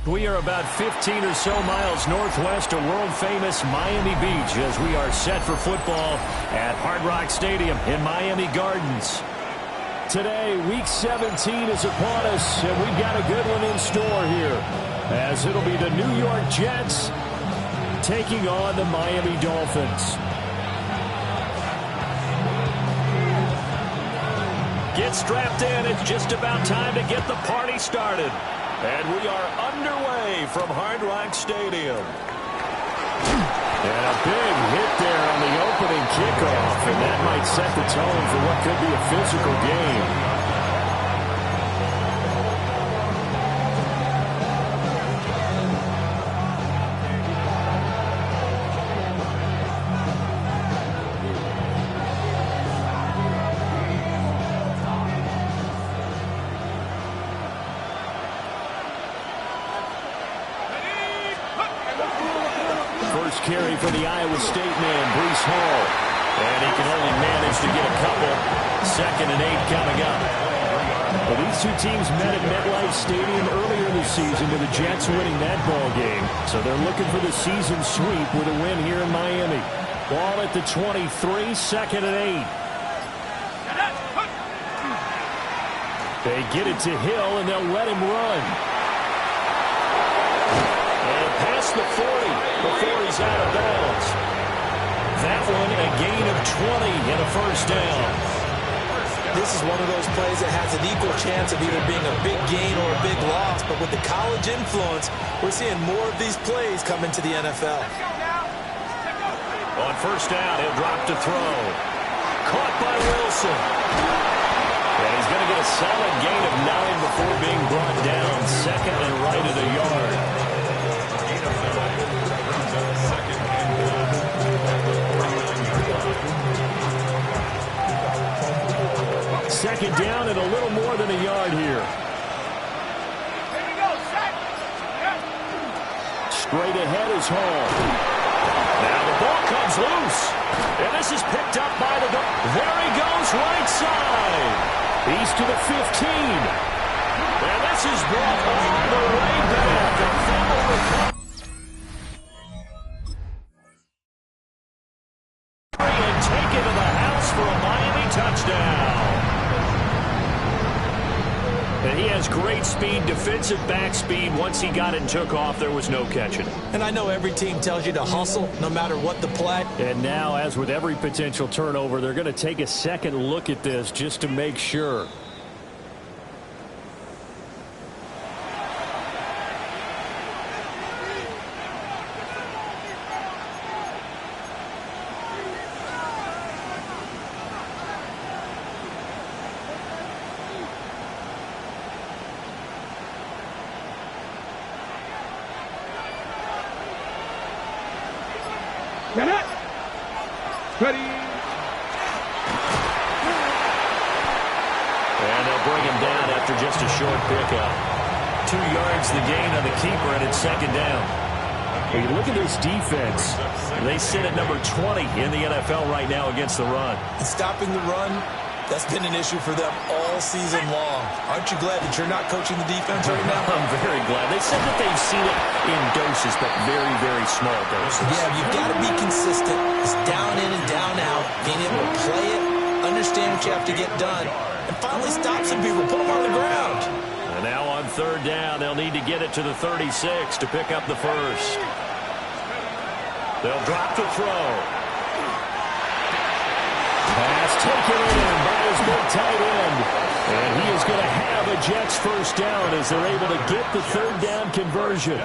We are about 15 or so miles northwest of world-famous Miami Beach as we are set for football at Hard Rock Stadium in Miami Gardens. Today, Week 17 is upon us, and we've got a good one in store here, as it'll be the New York Jets taking on the Miami Dolphins. Get strapped in. It's just about time to get the party started. And we are underway from Hard Rock Stadium. And a big hit there on the opening kickoff, and that might set the tone for what could be a physical game. First carry for the Iowa State man, Breece Hall. And he can only manage to get a couple. 2nd and 8 coming up. Well, these two teams met at MetLife Stadium earlier this season with the Jets winning that ball game. So they're looking for the season sweep with a win here in Miami. Ball at the 23, 2nd and 8. They get it to Hill, and they'll let him run. Past the 40 before he's out of bounds. That one a gain of 20 and a first down. This is one of those plays that has an equal chance of either being a big gain or a big loss, but with the college influence, we're seeing more of these plays come into the NFL. On first down, he'll drop to throw. Caught by Wilson. And he's going to get a solid gain of 9 before being brought down. 2nd and right of the yard. Second down and a little more than a yard here. Straight ahead is Hall. Now the ball comes loose. And this is picked up by the... There he goes, right side. He's to the 15. And this is brought all the way back. A fumble recovery. And taken to the house for a Miami touchdown. And he has great speed, defensive back speed. Once he got it and took off, there was no catching it. And I know every team tells you to hustle no matter what the play. And now, as with every potential turnover, they're going to take a second look at this just to make sure. Ready. And they'll bring him down after just a short pickup. 2 yards the gain on the keeper, and it's 2nd down. When you look at this defense, they sit at number 20 in the NFL right now against the run. And stopping the run, that's been an issue for them all season long. Aren't you glad that you're not coaching the defense right now? I'm very glad. They said that they've seen it in doses, but very, very small doses. Yeah, you've got to be consistent. It's down in and down out. Being able to play it, understand what you have to get done, and finally stop some people, put them on the ground. And now on 3rd down, they'll need to get it to the 36 to pick up the first. They'll drop to throw. Pass taken in by his big tight end. And he is going to have a Jets first down as they're able to get the 3rd down conversion.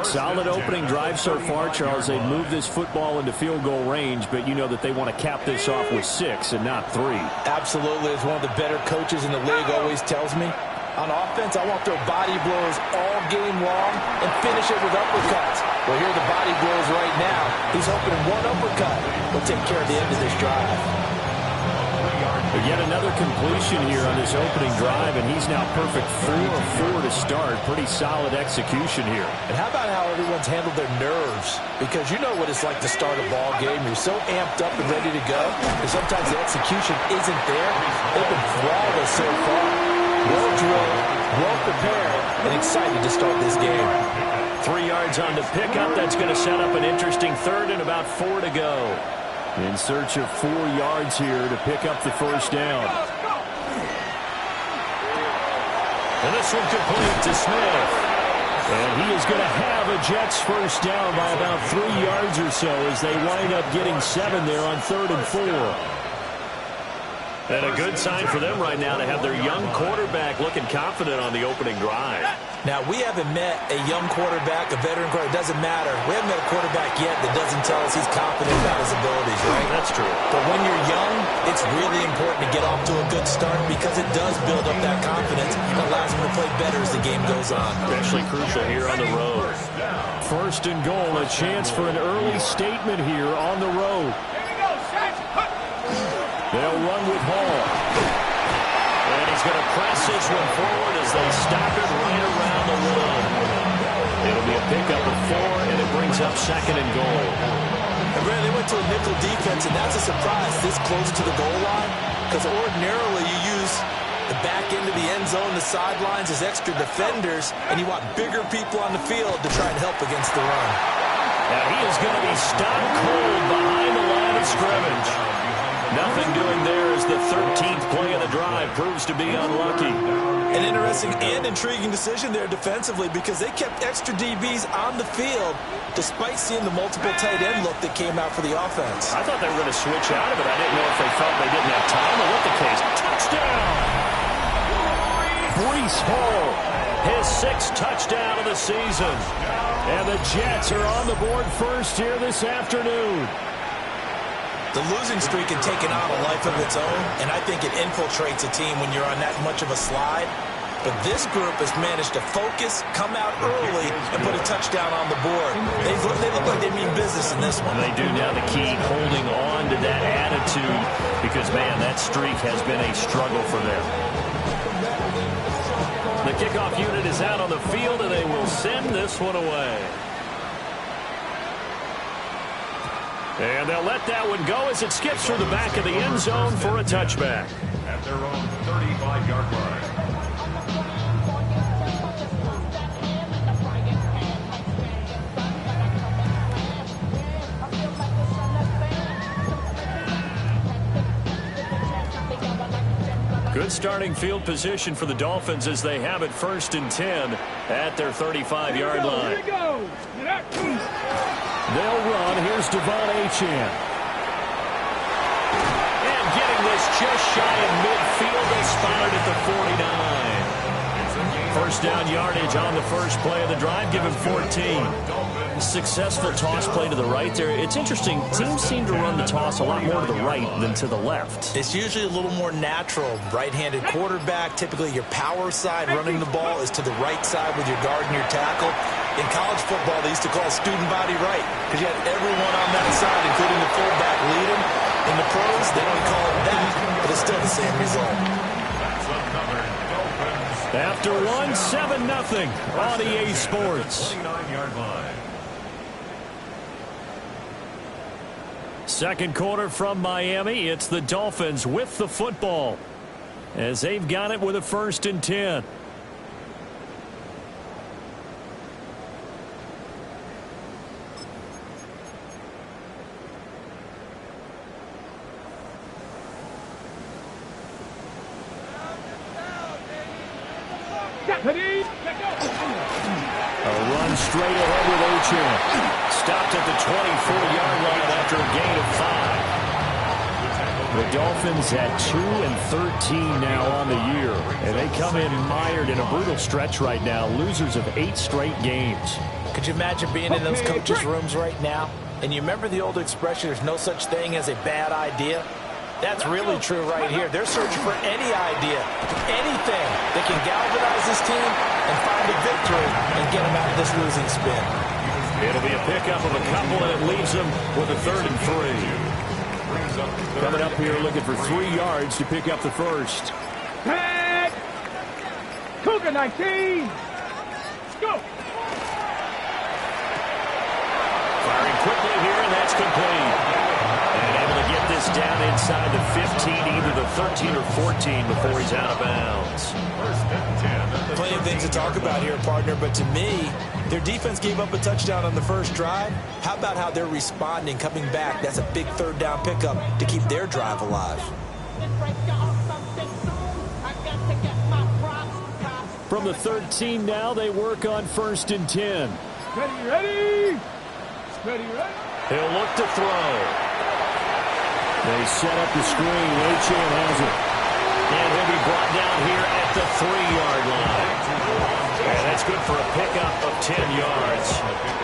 Solid opening drive so far, Charles. They've moved this football into field goal range, but you know that they want to cap this off with 6 and not 3. Absolutely. As one of the better coaches in the league always tells me, on offense, I want to throw body blows all game long and finish it with uppercuts. Well, here are the body blows right now. He's hoping one uppercut will take care of the end of this drive. Yet another completion here on this opening drive, and he's now perfect 4 of 4 to start. Pretty solid execution here. And how about how everyone's handled their nerves? Because you know what it's like to start a ball game. You're so amped up and ready to go, and sometimes the execution isn't there. They've been flawless so far. Well drilled, well prepared, and excited to start this game. 3 yards on the pickup. That's going to set up an interesting third and about 4 to go. In search of 4 yards here to pick up the first down. And this one complete to Smith. And he is going to have a Jets first down by about 3 yards or so as they wind up getting 7 there on 3rd and 4. And a good sign for them right now to have their young quarterback looking confident on the opening drive. Now, we haven't met a young quarterback, a veteran quarterback. It doesn't matter. We haven't met a quarterback yet that doesn't tell us he's confident about his abilities, right? That's true. But when you're young, it's really important to get off to a good start because it does build up that confidence and allows him to play better as the game goes on. Especially crucial here on the road. First and goal, a chance for an early statement here on the road. They'll run with Hall. And he's going to press this one forward as they stop it right around the line. It'll be a pickup of 4, and it brings up 2nd and goal. And Brad, they went to a nickel defense, and that's a surprise this close to the goal line because ordinarily you use the back end of the end zone, the sidelines as extra defenders, and you want bigger people on the field to try and help against the run. Now he is going to be stopped cold behind the line of scrimmage. Nothing doing there as the 13th play of the drive proves to be unlucky. An interesting and intriguing decision there defensively because they kept extra DBs on the field despite seeing the multiple tight end look that came out for the offense. I thought they were going to switch out of it. I didn't know if they felt they didn't have time or what the case. Touchdown! Breece Hall, his 6th touchdown of the season. And the Jets are on the board first here this afternoon. The losing streak had taken on a life of its own, and I think it infiltrates a team when you're on that much of a slide. But this group has managed to focus, come out early, and put a touchdown on the board. They look like they mean business in this one. They do now. The key holding on to that attitude because, man, that streak has been a struggle for them. The kickoff unit is out on the field, and they will send this one away. And they'll let that one go as it skips through the back of the end zone for a touchback. At their own 35-yard line. Good starting field position for the Dolphins as they have it 1st and 10 at their 35-yard line. Here we go. They'll run. Here's Devon Achane. And getting this just shy of midfield. They spotted at the 49. First down yardage on the first play of the drive. Give him 14. Successful toss play to the right there. It's interesting. Teams seem to run the toss a lot more to the right than to the left. It's usually a little more natural. Right-handed quarterback, typically your power side running the ball is to the right side with your guard and your tackle. In college football, they used to call student body right because you had everyone on that side, including the fullback, leading. In the pros, they don't call it that, but it's still the same result. After one, 7-0 on EA Sports. 29-yard line. Second quarter from Miami. It's the Dolphins with the football as they've got it with a 1st and 10. A run straight ahead with Achane. Stopped at the 24-yard line after a gain of 5. The Dolphins at 2-13 now on the year. And they come in mired in a brutal stretch right now. Losers of 8 straight games. Could you imagine being in those coaches' rooms right now? And you remember the old expression, there's no such thing as a bad idea? That's really true right here. They're searching for any idea, anything that can galvanize this team and find a victory and get them out of this losing spin. It'll be a pickup of a couple, and it leaves them with a 3rd and 3. Coming up here looking for 3 yards to pick up the first. Head! Cougar 19! Go! Firing quickly here, and that's complete. And able to get this down inside the 15, either the 13 or 14 before he's out of bounds. Plenty of things to talk about here, partner, but to me, their defense gave up a touchdown on the first drive. How about how they're responding, coming back? That's a big third down pickup to keep their drive alive. From the 13 now, they work on 1st and 10. Ready, ready! Ready, ready! He'll look to throw. They set up the screen. Achane has it. And he'll be brought down here at the 3-yard line. And that's good for a pickup of 10 yards.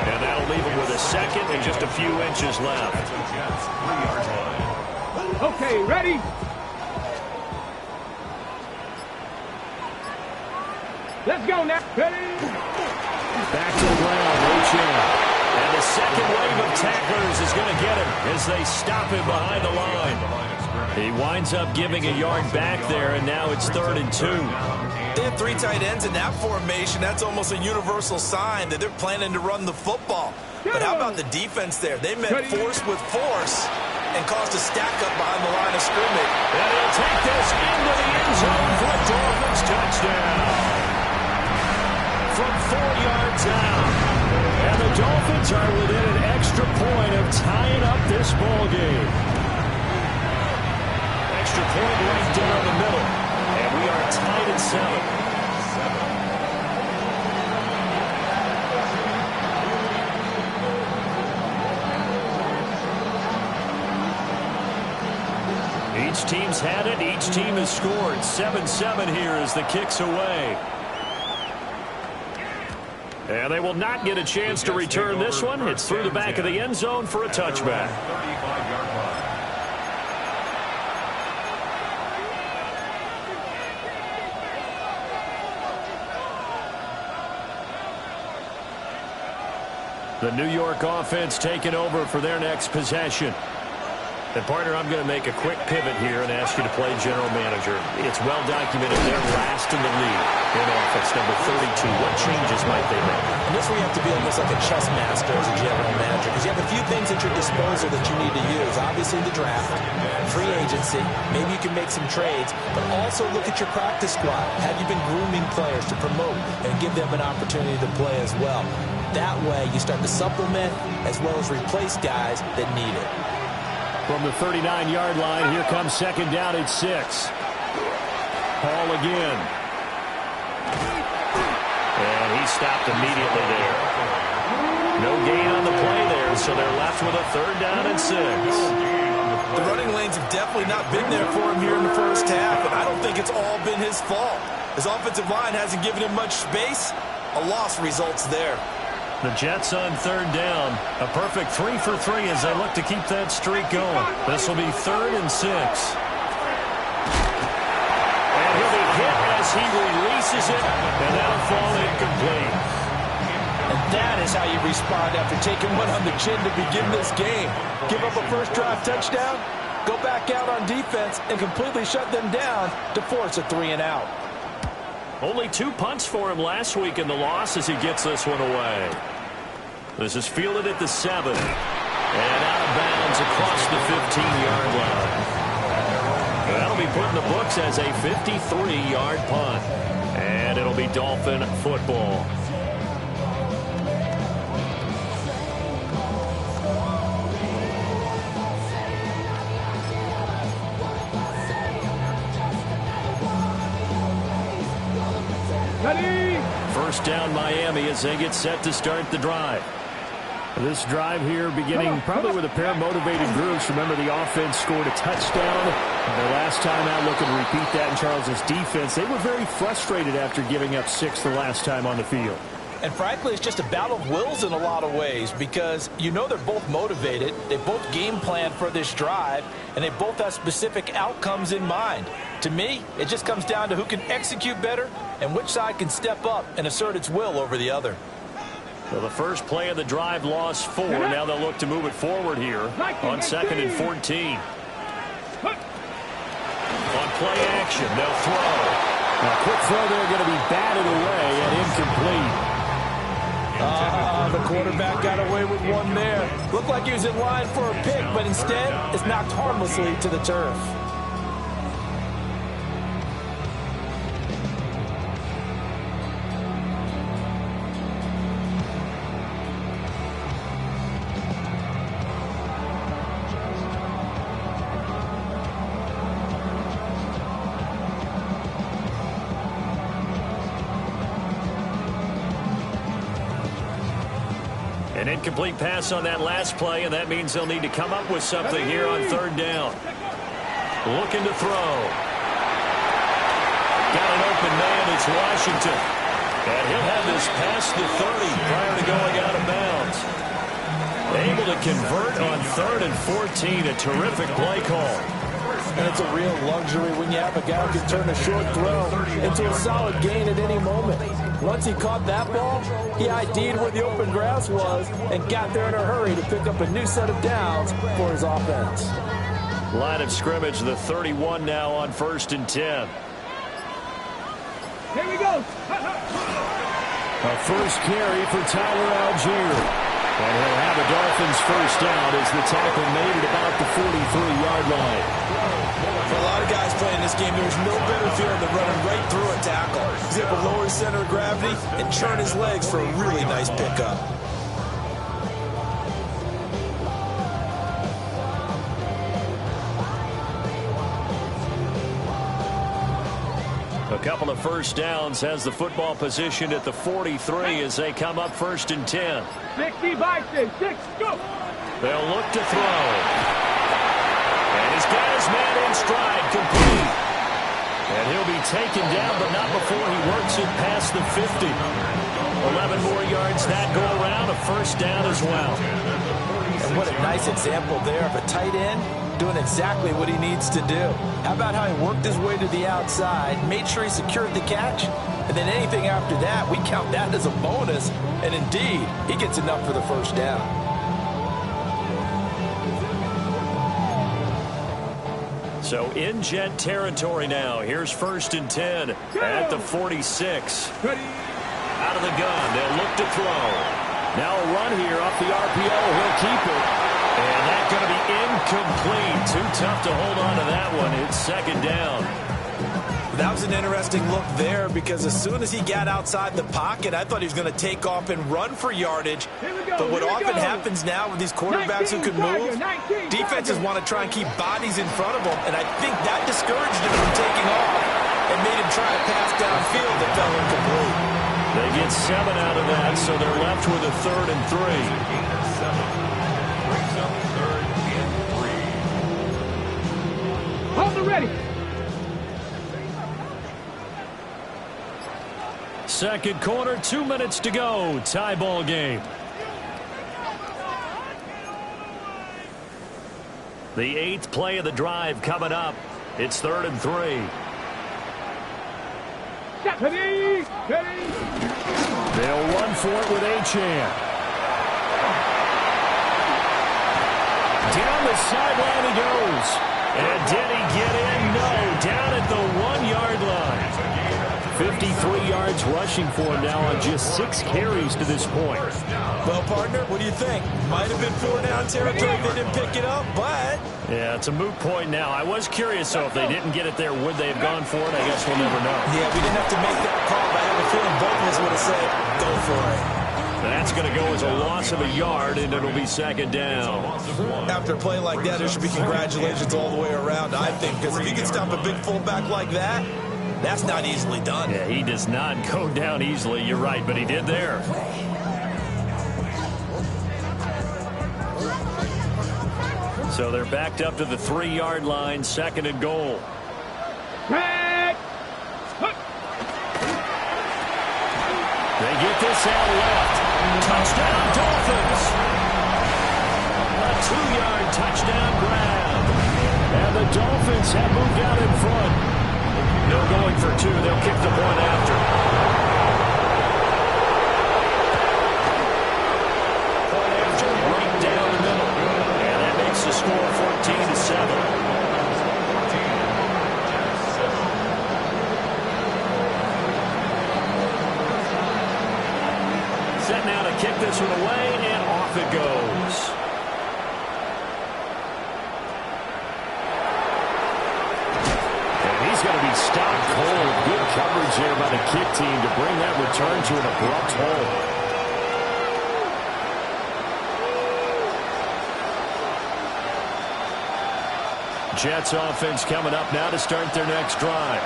And that'll leave him with a second and just a few inches left. Okay, ready? Let's go now. Ready? Back to the ground. Achane. And the second wave of tacklers is going to get him as they stop him behind the line. He winds up giving a yard back there, and now it's 3rd and 2. They have 3 tight ends in that formation. That's almost a universal sign that they're planning to run the football. But how about the defense there? They met force with force and caused a stack up behind the line of scrimmage. And he'll take this into the end zone for a Dolphins touchdown. From 4 yards out. And the Dolphins are within an extra point of tying up this ball game. Extra point right down the middle. And we are tied at 7. Each team's had it. Each team has scored. 7-7 here as the kick's away. And they will not get a chance to return this one. It's through the back of the end zone for a touchback. The New York offense taking over for their next possession. And, partner, I'm going to make a quick pivot here and ask you to play general manager. It's well documented they're last in the league in offense, number 32. What changes might they make? And this is where you have to be almost like a chess master as a general manager, because you have a few things at your disposal that you need to use. Obviously, the draft, free agency, maybe you can make some trades, but also look at your practice squad. Have you been grooming players to promote and give them an opportunity to play as well? That way, you start to supplement as well as replace guys that need it. From the 39-yard line, here comes 2nd down at 6. Hall again. And he stopped immediately there. No gain on the play there, so they're left with a 3rd down and 6. The running lanes have definitely not been there for him here in the first half, and I don't think it's all been his fault. His offensive line hasn't given him much space. A loss results there. The Jets on 3rd down. A perfect 3 for 3 as they look to keep that streak going. This will be 3rd and 6. And he'll be hit as he releases it, and that'll fall incomplete. And that is how you respond after taking one on the chin to begin this game. Give up a first drive touchdown, go back out on defense, and completely shut them down to force a 3 and out. Only 2 punts for him last week in the loss as he gets this one away. This is fielded at the 7. And out of bounds across the 15-yard line. That'll be put in the books as a 53-yard punt. And it'll be Dolphin football. Ready? First down Miami as they get set to start the drive. This drive here beginning probably with a pair of motivated groups. Remember, the offense scored a touchdown. Their last time out, looking to repeat that in Charles's defense. They were very frustrated after giving up 6 the last time on the field. And frankly, it's just a battle of wills in a lot of ways, because you know they're both motivated. They both game plan for this drive, and they both have specific outcomes in mind. To me, it just comes down to who can execute better and which side can step up and assert its will over the other. So the first play of the drive lost 4. Now they'll look to move it forward here on 2nd and 14. play action. They'll throw. Now, quick throw there, going to be batted away and incomplete. The quarterback got away with one there. Looked like he was in line for a pick, but instead, it's knocked harmlessly to the turf. An incomplete pass on that last play, and that means they'll need to come up with something here on third down. Looking to throw. Got an open man. It's Washington. And he'll have this past the 30 prior to going out of bounds. Able to convert on 3rd and 14. A terrific play call. And it's a real luxury when you have a guy who can turn a short throw into a solid gain at any moment. Once he caught that ball, he ID'd where the open grass was and got there in a hurry to pick up a new set of downs for his offense. Line of scrimmage, the 31 now on 1st and 10. Here we go. A first carry for Tyler Algier. And he'll have a Dolphins first down as the tackle made at about the 43-yard line. For a lot of guys playing this game, there's no better feeling than running right through a tackle. He's able to lower his center of gravity and churn his legs for a really nice pickup. A couple of first downs has the football positioned at the 43 as they come up 1st and 10. 60 by 6, go. They'll look to throw. And he's got his man in stride, complete. And he'll be taken down, but not before he works it past the 50. 11 more yards that go around, a first down as well. And what a nice example there of a tight end doing exactly what he needs to do. How about how he worked his way to the outside, made sure he secured the catch, and then anything after that, we count that as a bonus. And indeed, he gets enough for the first down. So in Jet territory now. Here's 1st and 10 at the 46. Out of the gun. They'll look to throw. Now a run here off the RPO. He'll keep it. And that's going to be incomplete. Too tough to hold on to that one. It's 2nd down. That was an interesting look there because as soon as he got outside the pocket, I thought he was going to take off and run for yardage. But what often happens now with these quarterbacks who can move, defenses want to try and keep bodies in front of them, and I think that discouraged him from taking off and made him try to pass downfield that fell incomplete. They get 7 out of that, so they're left with a 3rd and 3. Hold it ready. Second quarter, 2 minutes to go. Tie ball game. The 8th play of the drive coming up. It's 3rd and 3. Ready. They'll run for it with Achane. Down the sideline he goes. And did he get in? No. Down at the 1-yard line. 53 yards rushing for him now on just 6 carries to this point. Well, partner, what do you think? Might have been 4-down territory if they didn't pick it up, but... Yeah, it's a moot point now. I was curious, so if they didn't get it there, would they have gone for it? I guess we'll never know. Yeah, we didn't have to make that call, but I have a feeling both of us would have said, go for it. That's going to go as a loss of a yard, and it'll be 2nd down. After a play like that, there should be congratulations all the way around, I think, because if you can stop a big fullback like that, that's not easily done. Yeah, he does not go down easily. You're right, but he did there. So they're backed up to the 3-yard line, 2nd and goal. They get this out left. Touchdown, Dolphins. A 2-yard touchdown grab. And the Dolphins have moved out in front. They're going for 2. They'll kick the point after. Point after, right down the middle. And that makes the score 14-7. Set now to kick this one away, and off it goes. And he's going to be stopped cold. Good coverage there by the kick team to bring that return to an abrupt halt. Jets offense coming up now to start their next drive.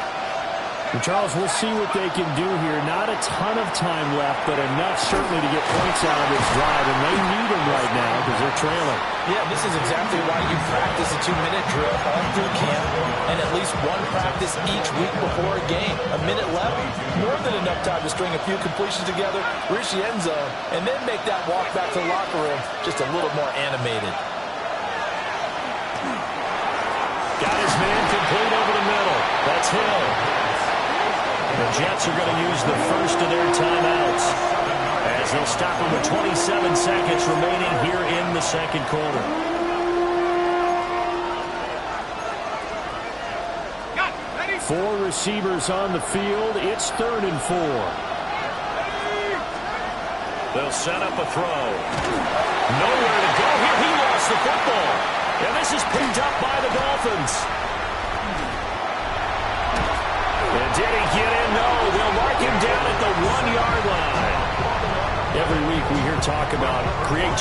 And Charles, we'll see what they can do here. Not a ton of time left, but enough certainly to get points out of this drive, and they need them right now because they're trailing. Yeah, this is exactly why you practice a 2-minute drill all through camp and at least one practice each week before a game. A minute left, more than enough time to string a few completions together, reach the end zone, and then make that walk back to the locker room just a little more animated. Got his man complete over the middle. That's Hill. The Jets are going to use the first of their timeouts as they'll stop him with 27 seconds remaining here in the second quarter. Four receivers on the field. It's 3rd and 4. They'll set up a throw. Nowhere to go here. He lost the football. And this is picked up by the Dolphins. And did he get in? No. They'll mark him down at the 1-yard line. Every week we hear talk about create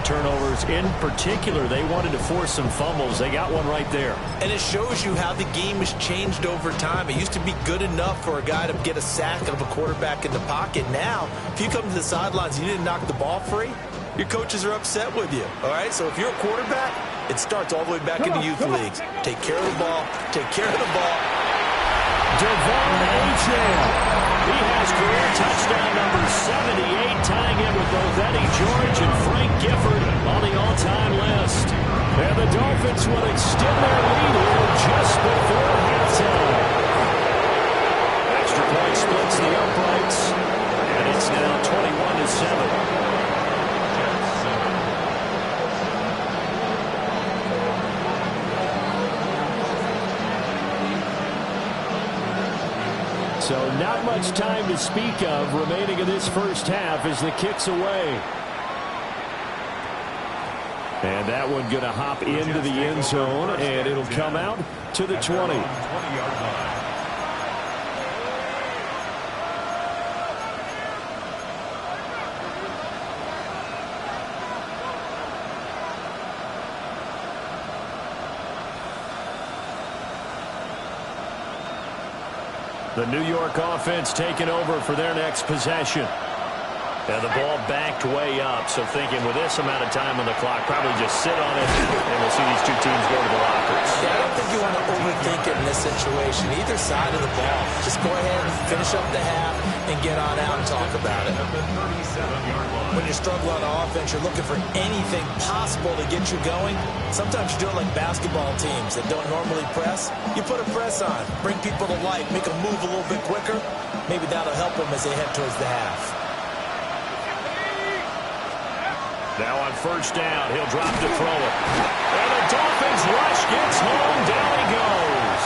turnovers. In particular, they wanted to force some fumbles. They got one right there. And it shows you how the game has changed over time. It used to be good enough for a guy to get a sack of a quarterback in the pocket. Now, if you come to the sidelines and you didn't knock the ball free, your coaches are upset with you. All right, so if you're a quarterback, it starts all the way back into youth leagues. Take care of the ball. Take care of the ball. Devon Achane. He has career touchdown number 78, tying in with both Eddie George and Frank Gifford on the all-time list. And the Dolphins will extend their lead here just before halftime. Extra point splits the uprights, and it's now 21-7. So not much time to speak of remaining in this first half as the kick's away. And that one going to hop into the end zone, and it'll come out to the 20. The New York offense taking over for their next possession. And the ball backed way up, so thinking with this amount of time on the clock, probably just sit on it, and we'll see these two teams go to the lockers. Yeah, I don't think you want to overthink it in this situation. Either side of the ball. Just go ahead and finish up the half and get on out and talk about it. When you're struggling on offense, you're looking for anything possible to get you going. Sometimes you do it like basketball teams that don't normally press. You put a press on, bring people to life, make them move a little bit quicker. Maybe that'll help them as they head towards the half. Now on first down, he'll drop to throw it. And the Dolphins rush gets home. Down he goes.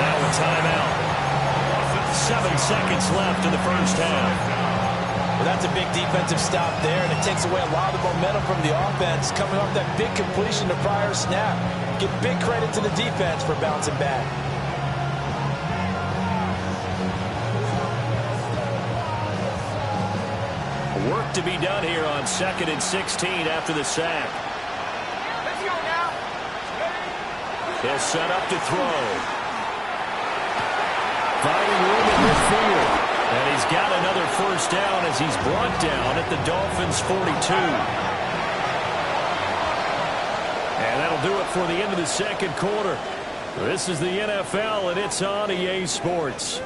Now a timeout. 7 seconds left in the first half. Well, that's a big defensive stop there, and it takes away a lot of the momentum from the offense coming off that big completion to prior snap. Give big credit to the defense for bouncing back. Work to be done here on 2nd and 16 after the sack. Let's go now. He'll set up to throw. Finding room in midfield. And he's got another first down as he's brought down at the Dolphins' 42. And that'll do it for the end of the second quarter. This is the NFL, and it's on EA Sports.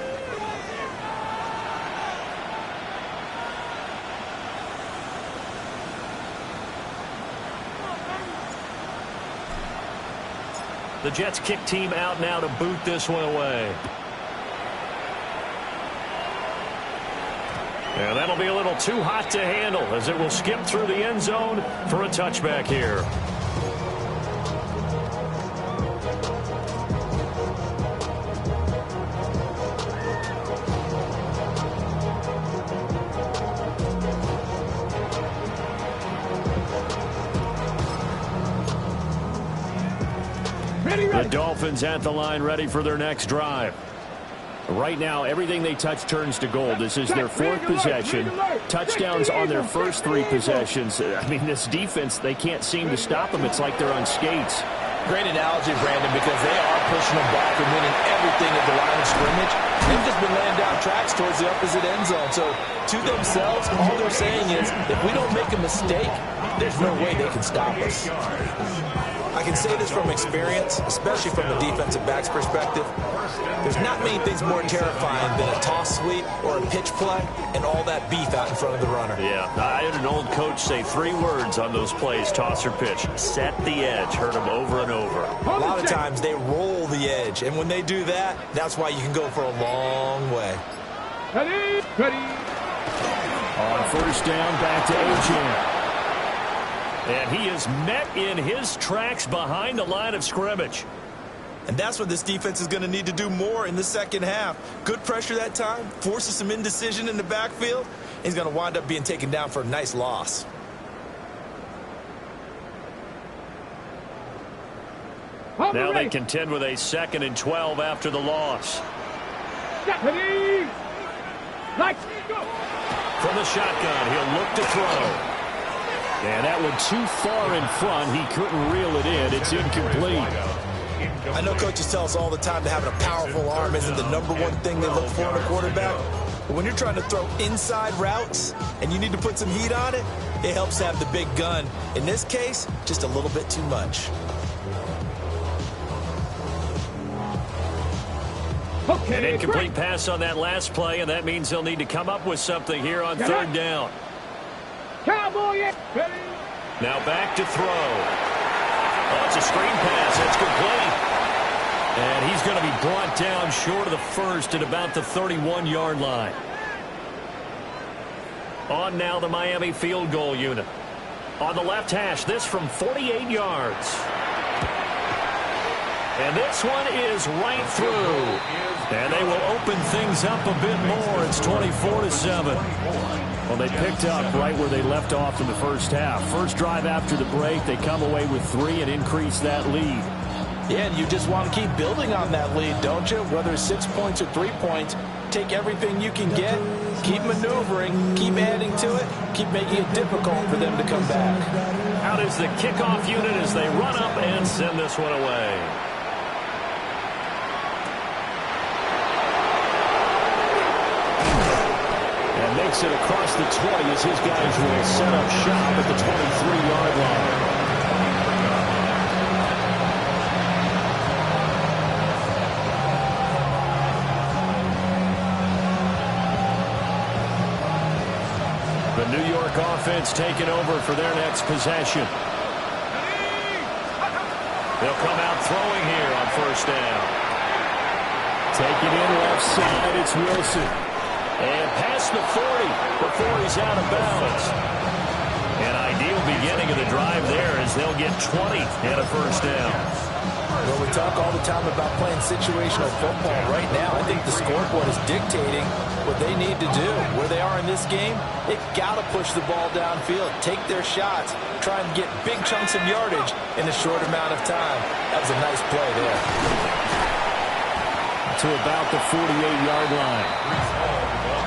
The Jets kick team out now to boot this one away. And that'll be a little too hot to handle as it will skip through the end zone for a touchback here. The Dolphins at the line, ready for their next drive. Right now, everything they touch turns to gold. This is their fourth possession. Touchdowns on their first three possessions. I mean, this defense, they can't seem to stop them. It's like they're on skates. Great analogy, Brandon, because they are pushing them back and winning everything at the line of scrimmage. They've just been laying down tracks towards the opposite end zone. So, to themselves, all they're saying is, if we don't make a mistake, there's no way they can stop us. I can say this from experience, especially from the defensive back's perspective. There's not many things more terrifying than a toss sweep or a pitch play and all that beef out in front of the runner. Yeah, I had an old coach say 3 words on those plays, toss or pitch. Set the edge. Heard him over and over. A lot of times they roll the edge, and when they do that, that's why you can go for a long way. Ready. On first down, back to Achane. And he is met in his tracks behind the line of scrimmage. And that's what this defense is going to need to do more in the second half. Good pressure that time, forces some indecision in the backfield. He's going to wind up being taken down for a nice loss. Now they contend with a 2nd and 12 after the loss. From the shotgun, he'll look to throw. And that one too far in front. He couldn't reel it in. It's incomplete. I know coaches tell us all the time that having a powerful arm isn't the #1 thing they look for in a quarterback. But when you're trying to throw inside routes and you need to put some heat on it, it helps to have the big gun. In this case, just a little bit too much. An incomplete pass on that last play, and that means they'll need to come up with something here on 3rd down. Now back to throw. Oh, it's a screen pass. It's complete. And he's going to be brought down short of the first at about the 31-yard line. On now the Miami field goal unit. On the left hash, this from 48 yards. And this one is right through. And they will open things up a bit more. It's 24-7. Well, they picked up right where they left off in the first half. First drive after the break, they come away with 3 and increase that lead. Yeah, and you just want to keep building on that lead, don't you? Whether it's 6 points or 3 points, take everything you can get, keep maneuvering, keep adding to it, keep making it difficult for them to come back. Out is the kickoff unit as they run up and send this one away. Makes it across the 20 as his guys will set up shop at the 23-yard line. The New York offense taking over for their next possession. They'll come out throwing here on first down. Take it in left side. It's Wilson. And past the 40 before he's out of bounds. An ideal beginning of the drive there as they'll get 20 and a first down. Well, we talk all the time about playing situational football. Right now, I think the scoreboard is dictating what they need to do. Where they are in this game, they've got to push the ball downfield, take their shots, try and get big chunks of yardage in a short amount of time. That was a nice play there. To about the 48-yard line.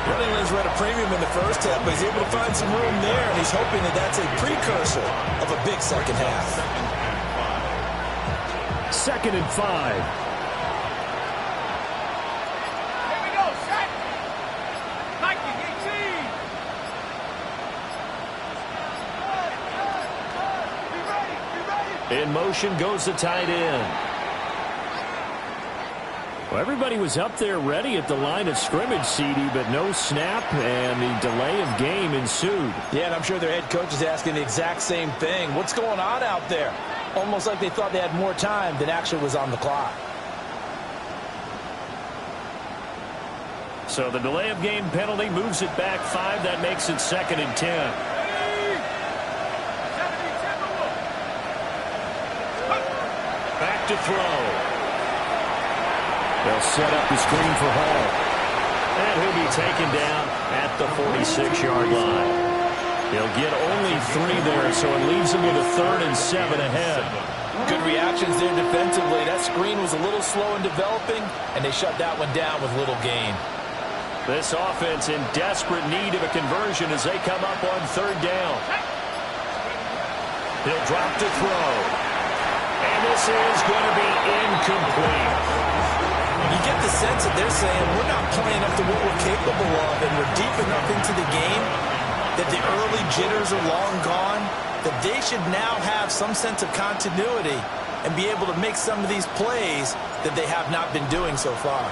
Running lanes were at a premium in the first half, but he's able to find some room there, and he's hoping that that's a precursor of a big second half. 2nd and 5. Here we go, set. Nike, be ready. In motion goes the tight end. Well, everybody was up there ready at the line of scrimmage, CD, but no snap, and the delay of game ensued. Yeah, and I'm sure their head coach is asking the exact same thing. What's going on out there? Almost like they thought they had more time than actually was on the clock. So the delay of game penalty moves it back 5. That makes it 2nd and 10. Back to throw. They'll set up the screen for Hall. And he'll be taken down at the 46-yard line. He'll get only 3 there, so it leaves him with a 3rd and 7 ahead. Good reactions there defensively. That screen was a little slow in developing, and they shut that one down with little gain. This offense in desperate need of a conversion as they come up on third down. He'll drop to throw. And this is going to be incomplete. You get the sense that they're saying we're not playing up to what we're capable of, and we're deep enough into the game that the early jitters are long gone, that they should now have some sense of continuity and be able to make some of these plays that they have not been doing so far.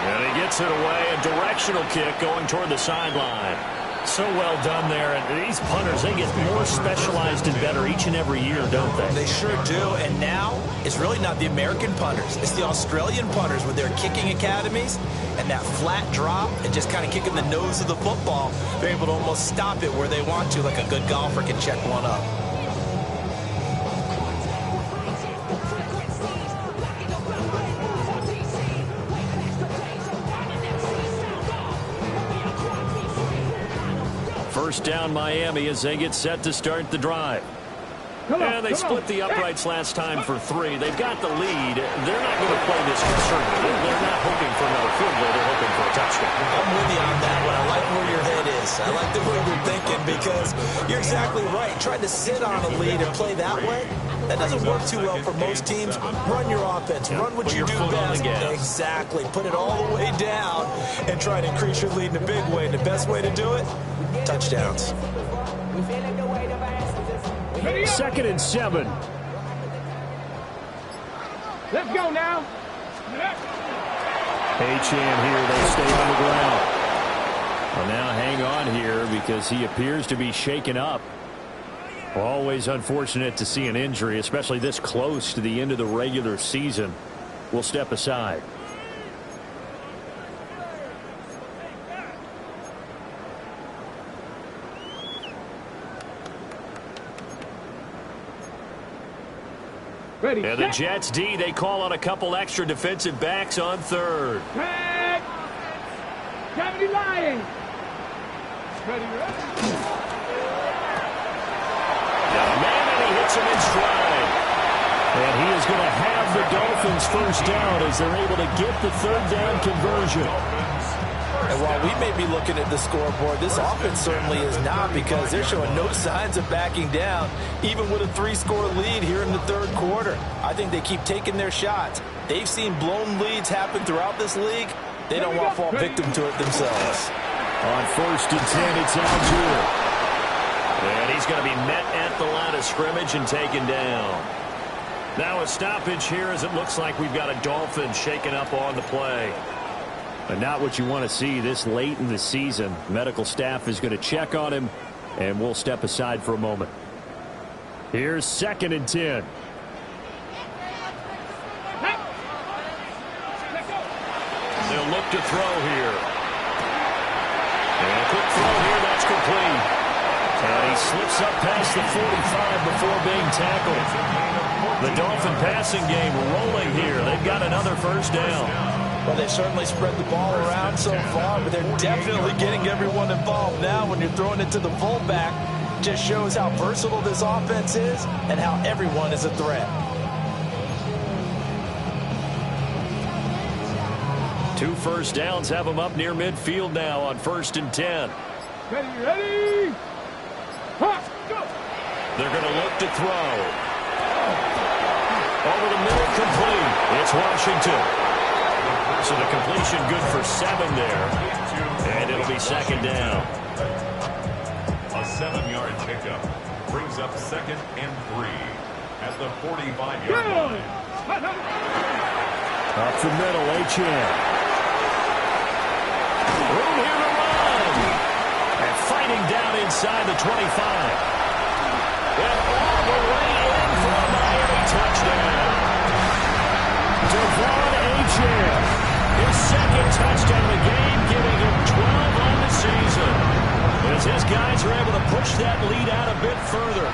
And he gets it away, a directional kick going toward the sideline. So well done there. And these punters, they get more specialized and better each and every year, don't they? They sure do. And now it's really not the American punters. It's the Australian punters with their kicking academies and that flat drop and just kind of kicking the nose of the football. They're able to almost stop it where they want to, like a good golfer can check one up. First down Miami as they get set to start the drive. And they split the uprights last time for 3. They've got the lead. They're not going to play this conservative. They're not hoping for another field goal. They're hoping for a touchdown. I'm with you on that one. I like where your head is. I like the way you're thinking because you're exactly right. Trying to sit on a lead and play that way, that doesn't work too well for most teams. Run your offense. Run what you do best. Exactly. Put it all the way down and try to increase your lead in a big way. And the best way to do it, touchdowns. 2nd and 7. Let's go now. Achane here. They stay on the ground. Well, now hang on here because he appears to be shaken up. Always unfortunate to see an injury, especially this close to the end of the regular season. We'll step aside. Ready. And the Jets D, they call on a couple extra defensive backs on third. Red. Cavity Lions. Ready. Now Mandden, he hits him in stride. And he is going to have the Dolphins first down as they're able to get the third down conversion. And while we may be looking at the scoreboard, this offense certainly is not because they're showing no signs of backing down, even with a 3-score lead here in the third quarter. I think they keep taking their shots. They've seen blown leads happen throughout this league. They don't want to fall victim to it themselves. On 1st and 10, it's Algier. And he's going to be met at the line of scrimmage and taken down. Now a stoppage here as it looks like we've got a Dolphin shaken up on the play. But not what you want to see this late in the season. Medical staff is going to check on him, and we'll step aside for a moment. Here's 2nd and 10. They'll look to throw here. And a quick throw here, that's complete. And he slips up past the 45 before being tackled. The Dolphin passing game rolling here. They've got another first down. Well, they certainly spread the ball around so far, but they're definitely getting everyone involved now when you're throwing it to the fullback. Just shows how versatile this offense is and how everyone is a threat. 2 first downs have them up near midfield now on 1st and 10. Ready. Huh, go. They're going to look to throw. Over the middle, complete. It's Washington. So the completion good for 7 there. And it'll be 2nd down. A 7-yard pickup brings up 2nd and 3 at the 45-yard line. Up the middle, Achane. Room here to run. And fighting down inside the 25. And all the way in for a Miami touchdown. Devon Achane. His 2nd touchdown of the game, giving him 12 on the season. As his guys are able to push that lead out a bit further.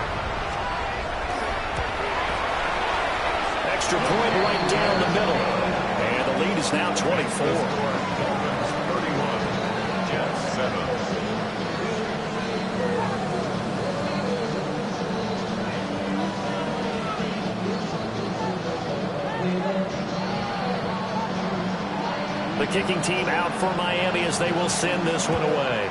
Extra point right down the middle. And the lead is now 24. 31, Jets 7. kicking team out for Miami as they will send this one away.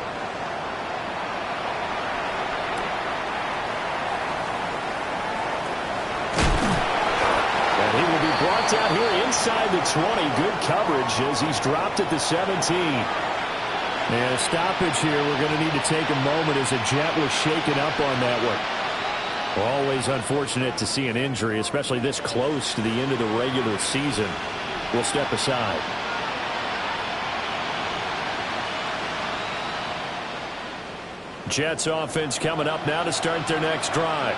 And he will be brought down here inside the 20. Good coverage as he's dropped at the 17. And a stoppage here. We're going to need to take a moment as a Jet was shaken up on that one. Always unfortunate to see an injury, especially this close to the end of the regular season. We'll step aside. Jets offense coming up now to start their next drive.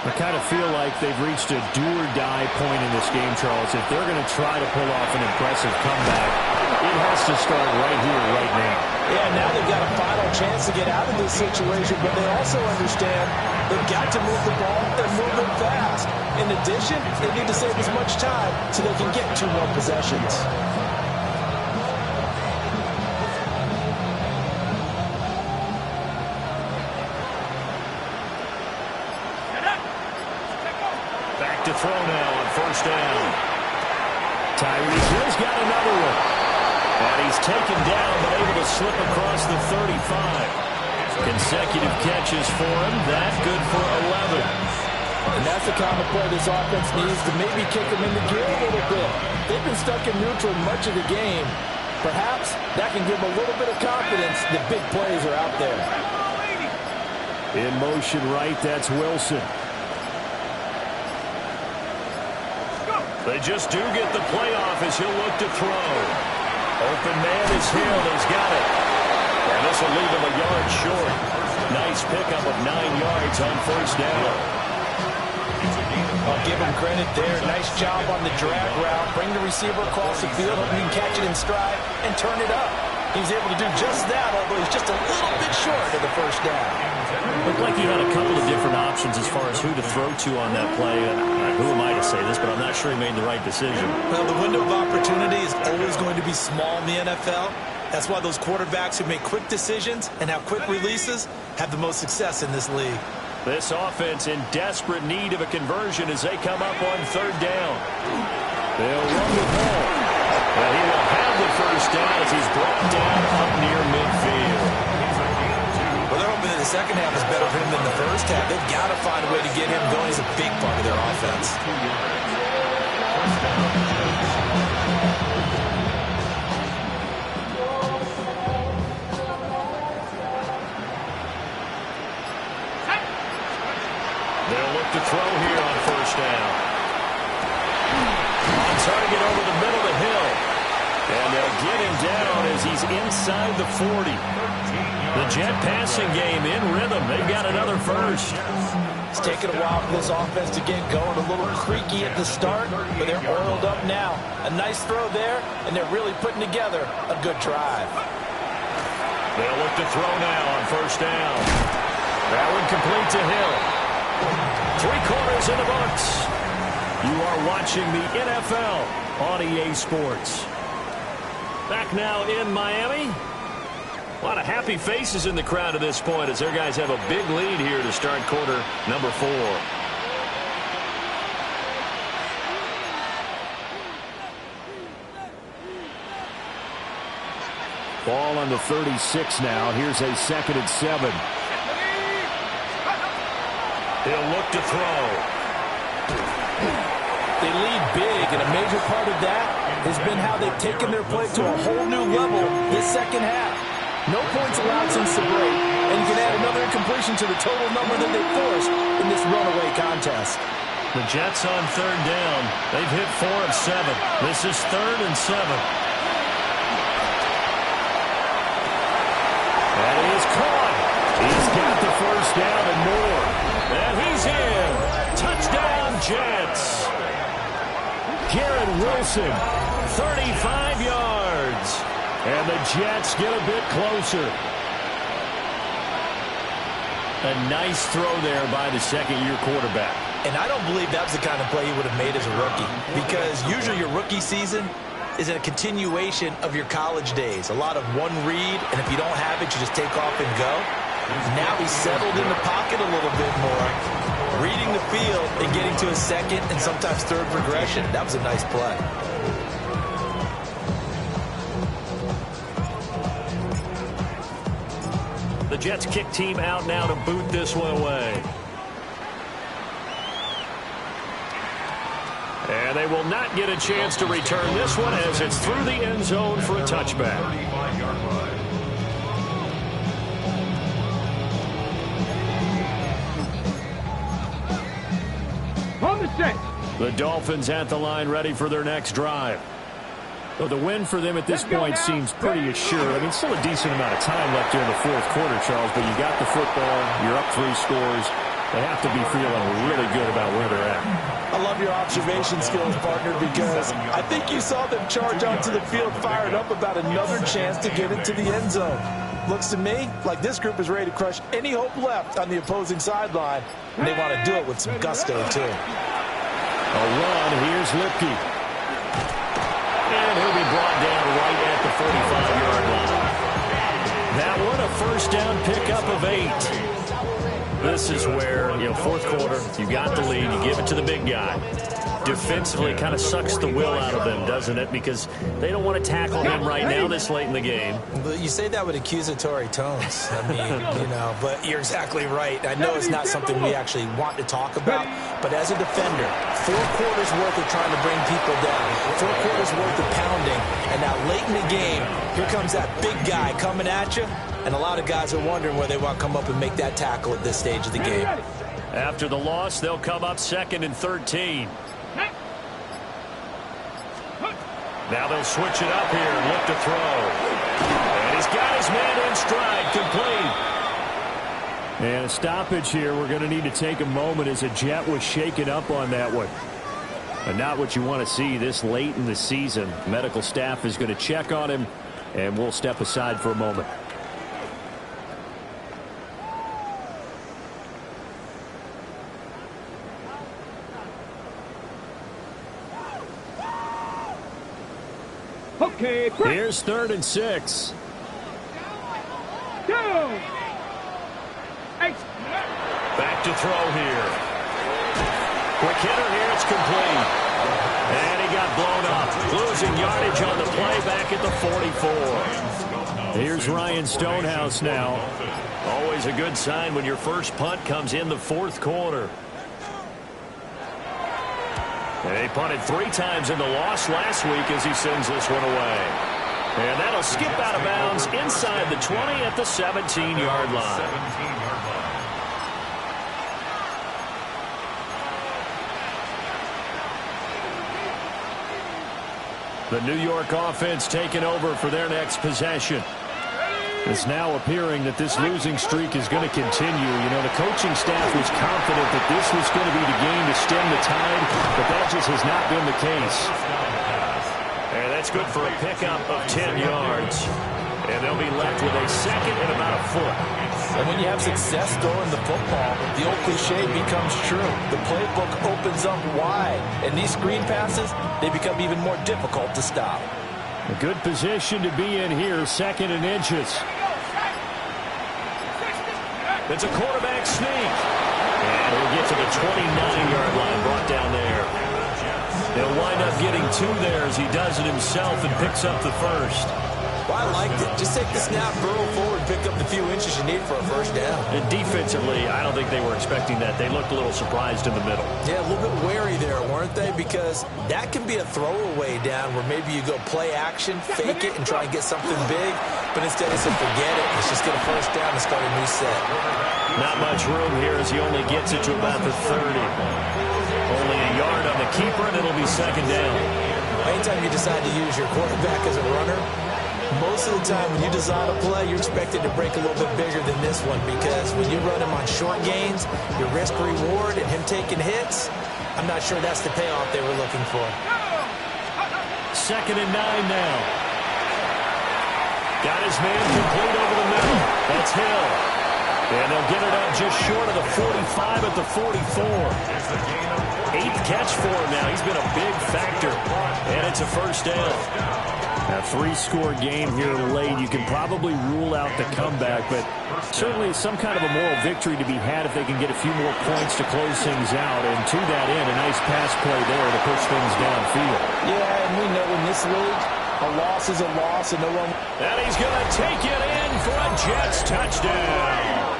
I kind of feel like they've reached a do-or-die point in this game, Charles. If they're going to try to pull off an impressive comeback, it has to start right here, right now. Yeah, now they've got a final chance to get out of this situation, but they also understand they've got to move the ball and move it fast. In addition, they need to save as much time so they can get 2 more possessions. Back to throw now on first down. Tyreek Hill's got another one. And he's taken down, but able to slip across the 35. Consecutive catches for him. That good for 11. And that's the kind of play this offense needs to maybe kick them in the gear a little bit. They've been stuck in neutral much of the game. Perhaps that can give them a little bit of confidence that big plays are out there. In motion right, that's Wilson. They just do get the playoff as he'll look to throw. Open man is Hill. He's got it. And this will leave him a yard short. Nice pickup of 9 yards on first down. I'll give him credit there. Nice job on the drag route. Bring the receiver across the field. Hope he can catch it in stride and turn it up. He's able to do just that, although he's just a little bit short of the first down. Looked like he had a couple of different options as far as who to throw to on that play. Who am I to say this, but I'm not sure he made the right decision. Well, the window of opportunity is always going to be small in the NFL. That's why those quarterbacks who make quick decisions and have quick releases have the most success in this league. This offense in desperate need of a conversion as they come up on third down. They'll run the ball. And he will have the first down as he's brought down up near midfield. Well, they're hoping that the second half is better for him than the first half. They've got to find a way to get him going. He's a big part of their offense. They'll look to throw here on first down. On target over the middle to Hill. And they'll get him down as he's inside the 40. The Jet passing game in rhythm. They've got another first. It's taken a while for this offense to get going. A little creaky at the start, but they're oiled up now. A nice throw there, and they're really putting together a good drive. They'll look to throw now on first down. That one complete to Hill. 3 quarters in the books. You are watching the NFL on EA Sports. Back now in Miami. A lot of happy faces in the crowd at this point as their guys have a big lead here to start quarter number 4. Ball on the 36 now. Here's a 2nd and 7. He'll look to throw. They lead big, and a major part of that has been how they've taken their play to a whole new level this second half. No points allowed since the break, and you can add another incompletion to the total number that they forced in this runaway contest. The Jets on third down. They've hit 4 of 7. This is 3rd and 7. That is caught. He's got the first down and more. And he's in. Touchdown, Jets. Garrett Wilson, 35 yards. and the Jets get a bit closer. A nice throw there by the second-year quarterback. And I don't believe that was the kind of play he would have made as a rookie, because usually your rookie season is a continuation of your college days. A lot of one read, and if you don't have it, you just take off and go. Now he's settled in the pocket a little bit more, reading the field and getting to a second and sometimes third progression. That was a nice play. The Jets kick team out now to boot this one away. And they will not get a chance to return this one as it's through the end zone for a touchback. 35-yard line. On the set. The Dolphins at the line ready for their next drive. Well, the win for them at this point seems pretty assured. I mean, still a decent amount of time left here in the fourth quarter, Charles, but you got the football, you're up 3 scores. They have to be feeling really good about where they're at. I love your observation skills, partner, because I think you saw them charge onto the field fired up about another chance to get into the end zone. Looks to me like this group is ready to crush any hope left on the opposing sideline, and they want to do it with some gusto, too. A run, here's Lipke. And he'll be brought down right at the 45-yard line. That one, a first down pickup of 8. This is where, fourth quarter, you got the lead, you give it to the big guy. Defensively, kind of sucks the will out of them, doesn't it? Because they don't want to tackle him right now this late in the game. But you say that with accusatory tones. I mean, but you're exactly right. I know it's not something we actually want to talk about, but as a defender, 4 quarters worth of trying to bring people down, 4 quarters worth of pounding, and now late in the game, here comes that big guy coming at you, and a lot of guys are wondering where they want to come up and make that tackle at this stage of the game. After the loss, they'll come up 2nd and 13. Now they'll switch it up here and look to throw. And he's got his man in stride, complete. And a stoppage here. We're going to need to take a moment as a Jet was shaken up on that one. And not what you want to see this late in the season. Medical staff is going to check on him, and we'll step aside for a moment. Okay, here's 3rd and 6. Go. Back to throw here. Quick hitter here, it's complete. And he got blown up. Losing yardage on the play back at the 44. Here's Ryan Stonehouse now. Always a good sign when your first punt comes in the fourth quarter. And he punted 3 times in the loss last week as he sends this one away. And that'll skip out of bounds inside the 20 at the 17-yard line. 17-yard line. The New York offense taking over for their next possession. It's now appearing that this losing streak is going to continue. The coaching staff was confident that this was going to be the game to stem the tide, but that just has not been the case. And that's good for a pickup of 10 yards. And they'll be left with a 2nd and about a foot. And when you have success throwing the football, the old cliche becomes true. The playbook opens up wide, and these screen passes, they become even more difficult to stop. A good position to be in here, 2nd and inches. It's a quarterback sneak. And we'll get to the 29-yard line, brought down there. He'll wind up getting 2 there as he does it himself and picks up the first. Well, I liked it. Just take the snap, burrow forward, pick up the few inches you need for a first down. And defensively, I don't think they were expecting that. They looked a little surprised in the middle. Yeah, a little bit wary there, weren't they? Because that can be a throwaway down where maybe you go play action, fake it, and try and get something big. But instead they said, forget it. Let's just get a first down and start a new set. Not much room here as he only gets it to about the 30. Only a yard on the keeper, and it'll be 2nd down. Anytime you decide to use your quarterback as a runner, most of the time when you design a play, you're expected to break a little bit bigger than this one, because when you run him on short gains, your risk-reward and him taking hits, I'm not sure that's the payoff they were looking for. 2nd and 9 now. Got his man complete over the middle. That's Hill. And they'll get it up just short of the 45 at the 44. 8th catch for him now. He's been a big factor. And it's a first down. A 3-score game here late. You can probably rule out the comeback, but certainly some kind of a moral victory to be had if they can get a few more points to close things out. And to that end, a nice pass play there to push things downfield. Yeah, and we know in this league, a loss is a loss, and no one... And he's going to take it in for a Jets touchdown.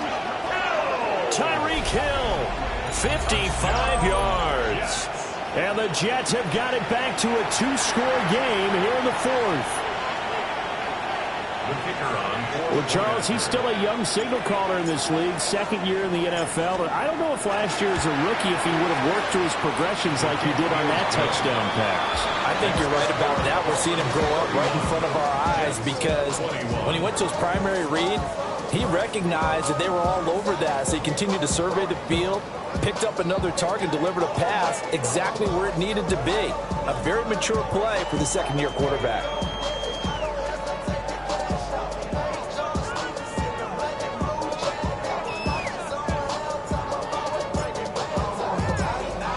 Tyreek Hill, 55 yards. And the Jets have got it back to a two-score game here in the fourth. Well, Charles, he's still a young signal caller in this league, second year in the NFL. But I don't know if last year as a rookie, if he would have worked through his progressions like he did on that touchdown pass. I think you're right about that. We're seeing him grow up right in front of our eyes because when he went to his primary read, he recognized that they were all over that. So he continued to survey the field, picked up another target, delivered a pass exactly where it needed to be. A very mature play for the second-year quarterback.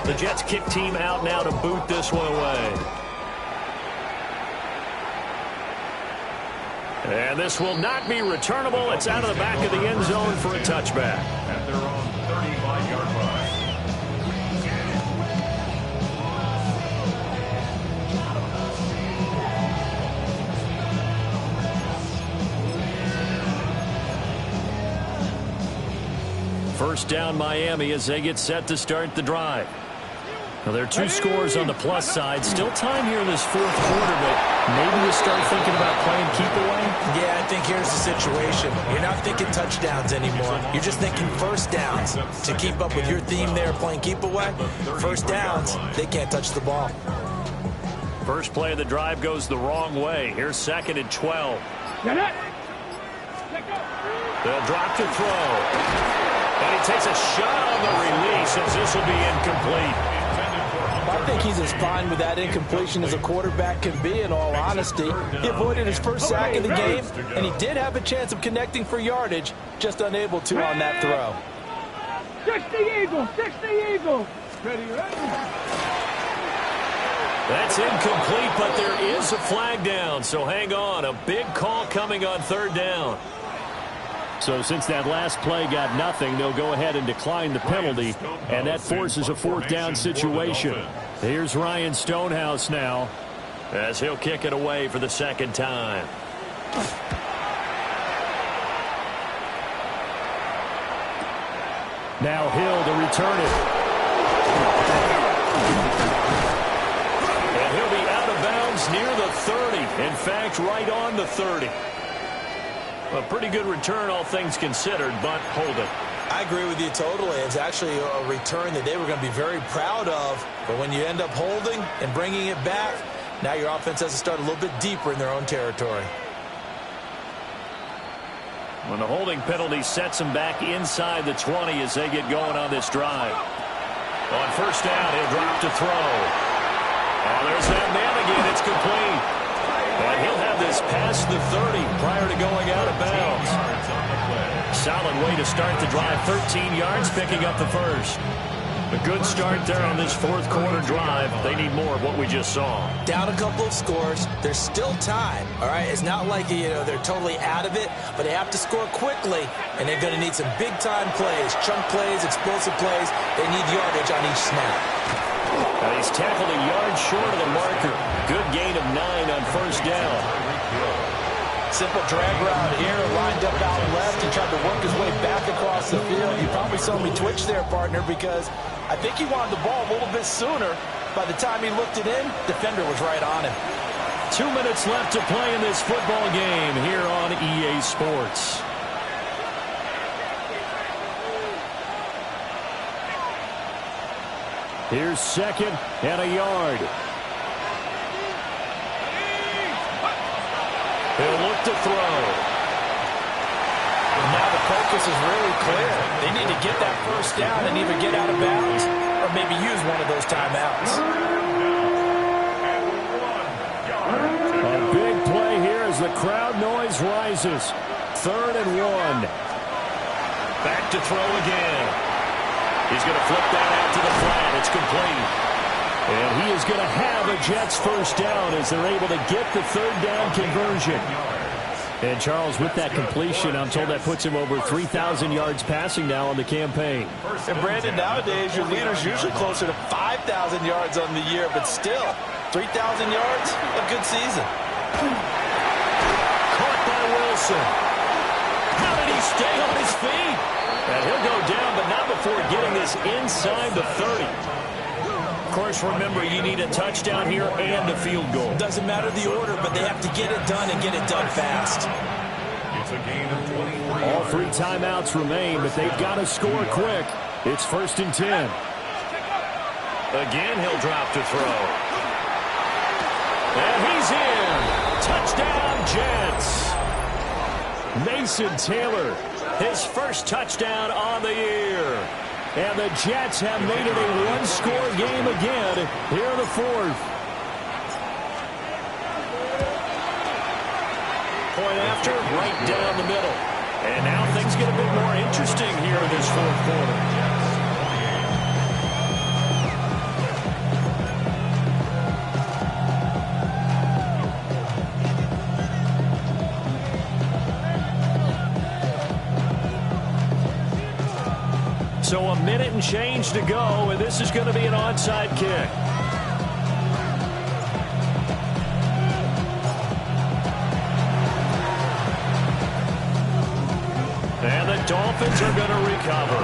The Jets kick team out now to boot this one away. And this will not be returnable. It's out of the back of the end zone for a touchback. At their own 35-yard line. First down Miami as they get set to start the drive. Now, there are two scores on the plus side. Still time here in this fourth quarter, but maybe you start thinking about playing keep away? Yeah, I think here's the situation. You're not thinking touchdowns anymore. You're just thinking first downs. To keep up with your theme there, playing keep away, first downs, they can't touch the ball. First play of the drive goes the wrong way. Here's second and 12. They'll drop to throw. And he takes a shot on the release as this will be incomplete. I think he's as fine with that incompletion as a quarterback can be, in all honesty. He avoided his first sack of the game, and he did have a chance of connecting for yardage, just unable to on that throw. 60 Eagles, 60 Eagles. Ready. That's incomplete, but there is a flag down, so hang on. A big call coming on third down. So since that last play got nothing, they'll go ahead and decline the penalty, and that forces a fourth down situation. Here's Ryan Stonehouse now as he'll kick it away for the second time. Now Hill to return it. And he'll be out of bounds near the 30. In fact, right on the 30. A pretty good return, all things considered, but hold it. I agree with you totally. It's actually a return that they were going to be very proud of. But when you end up holding and bringing it back, now your offense has to start a little bit deeper in their own territory. When the holding penalty sets them back inside the 20 as they get going on this drive. On first down, he'll drop to throw. Oh, there's that man again. It's complete. And he'll have this past the 30 prior to going out of bounds. Solid way to start the drive. 13 yards, picking up the first. A good start there on this fourth quarter drive. They need more of what we just saw. Down a couple of scores. There's still time, all right? It's not like, they're totally out of it, but they have to score quickly, and they're going to need some big-time plays, chunk plays, explosive plays. They need yardage on each snap. Now he's tackled a yard short of the marker. Good gain of 9 on first down. Simple drag route here, lined up out left. He tried to work his way back across the field. You probably saw me twitch there, partner, because I think he wanted the ball a little bit sooner. By the time he looked it in, defender was right on him. 2 minutes left to play in this football game here on EA Sports. Here's second and a yard. He'll look to throw. And now the focus is really clear. They need to get that first down and either get out of bounds or maybe use one of those timeouts. A big play here as the crowd noise rises. 3rd and 1. Back to throw again. He's going to flip that out to the flat. It's complete. And he is going to have a Jets first down as they're able to get the third down conversion. And, Charles, with that completion, I'm told that puts him over 3,000 yards passing now on the campaign. And, Brandon, nowadays your leader's usually closer to 5,000 yards on the year, but still, 3,000 yards, a good season. Caught by Wilson. And he'll go down, but not before getting this inside the 30. Of course, remember, you need a touchdown here and a field goal. Doesn't matter the order, but they have to get it done and get it done fast. It's a gain of 23. All 3 timeouts remain, but they've got to score quick. It's 1st and 10. Again, he'll drop to throw. And he's in. Touchdown, Jets. Mason Taylor, his first touchdown on the year. And the Jets have made it a one-score game again here in the 4th. Point after, right down the middle. And now things get a bit more interesting here in this 4th quarter. So a minute and change to go, and this is going to be an onside kick. And the Dolphins are going to recover.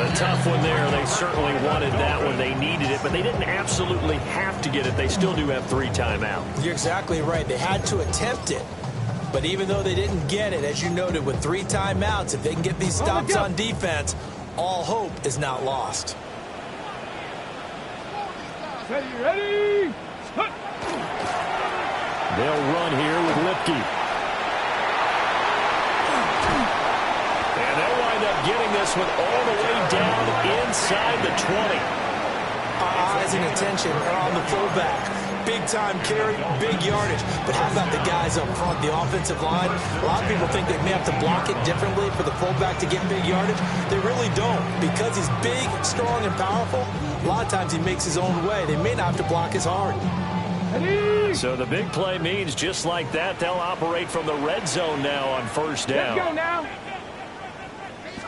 A tough one there. They certainly wanted that one. They needed it, but they didn't absolutely have to get it. They still do have 3 timeouts. You're exactly right. They had to attempt it. But even though they didn't get it, as you noted, with 3 timeouts, if they can get these stops on defense, all hope is not lost. Ready? They'll run here with Lipke. And they'll wind up getting this one all the way down inside the 20. Our eyes and attention are on the fullback. Big-time carry, big yardage. But how about the guys up front, the offensive line? A lot of people think they may have to block it differently for the fullback to get big yardage. They really don't. Because he's big, strong, and powerful, a lot of times he makes his own way. They may not have to block as hard. So the big play means just like that, they'll operate from the red zone now on 1st down. Let's go now.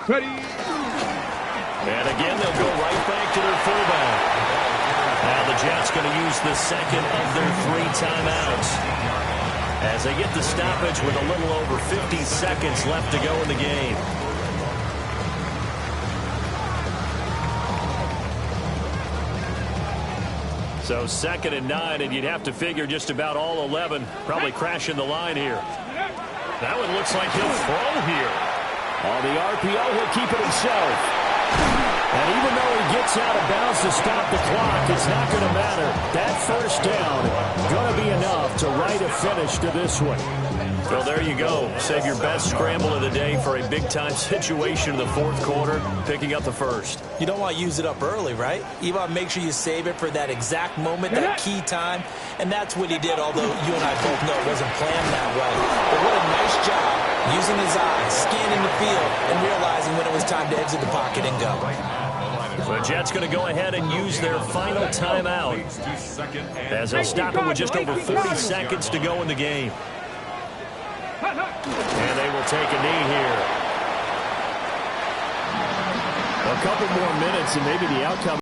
Ready? And again, they'll go right back to their fullback. Now the Jets going to use the second of their 3 timeouts as they get the stoppage with a little over 50 seconds left to go in the game. So 2nd and 9, and you'd have to figure just about all 11 probably crashing the line here. That one looks like he'll throw here. On the RPO, he'll keep it himself. And even though he gets out of bounds to stop the clock, it's not going to matter. That 1st down going to be enough to write a finish to this one. Well, there you go. Save your best scramble of the day for a big-time situation in the 4th quarter, picking up the 1st. You don't want to use it up early, right? You want to make sure you save it for that exact moment, that key time. And that's what he did, although you and I both know it wasn't planned that way. But what a nice job using his eyes, scanning the field, and realizing when it was time to exit the pocket and go. The Jets going to go ahead and use their final timeout as they'll stop it with just over 40 seconds to go in the game. And they will take a knee here. A couple more minutes and maybe the outcome